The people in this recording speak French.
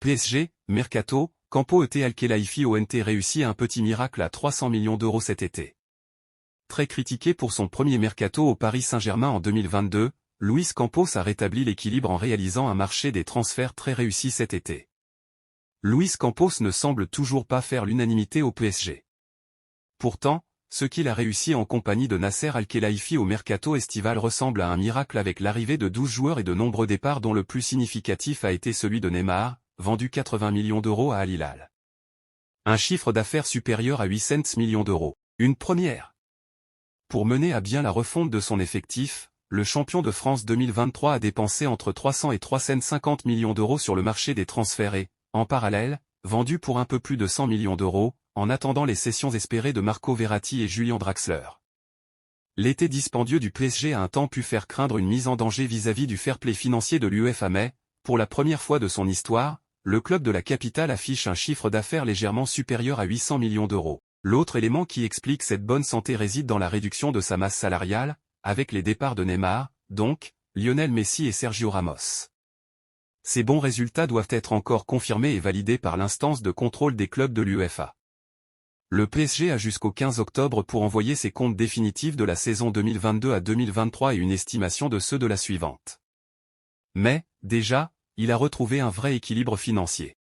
PSG, Mercato, Campo et Al-Khelaifi ont réussi un petit miracle à 300 millions d'euros cet été. Très critiqué pour son premier mercato au Paris Saint-Germain en 2022, Luis Campos a rétabli l'équilibre en réalisant un marché des transferts très réussi cet été. Luis Campos ne semble toujours pas faire l'unanimité au PSG. Pourtant, ce qu'il a réussi en compagnie de Nasser Al-Khelaifi au mercato estival ressemble à un miracle avec l'arrivée de 12 joueurs et de nombreux départs dont le plus significatif a été celui de Neymar, vendu 80 millions d'euros à Al Hilal. Un chiffre d'affaires supérieur à 800 millions d'euros. Une première. Pour mener à bien la refonte de son effectif, le champion de France 2023 a dépensé entre 300 et 350 millions d'euros sur le marché des transferts et, en parallèle, vendu pour un peu plus de 100 millions d'euros, en attendant les cessions espérées de Marco Verratti et Julian Draxler. L'été dispendieux du PSG a un temps pu faire craindre une mise en danger vis-à-vis du fair-play financier de l'UEFA mais, pour la première fois de son histoire, le club de la capitale affiche un chiffre d'affaires légèrement supérieur à 800 millions d'euros. L'autre élément qui explique cette bonne santé réside dans la réduction de sa masse salariale, avec les départs de Neymar, donc, Lionel Messi et Sergio Ramos. Ces bons résultats doivent être encore confirmés et validés par l'instance de contrôle des clubs de l'UEFA. Le PSG a jusqu'au 15 octobre pour envoyer ses comptes définitifs de la saison 2022 à 2023 et une estimation de ceux de la suivante. Mais, déjà, il a retrouvé un vrai équilibre financier.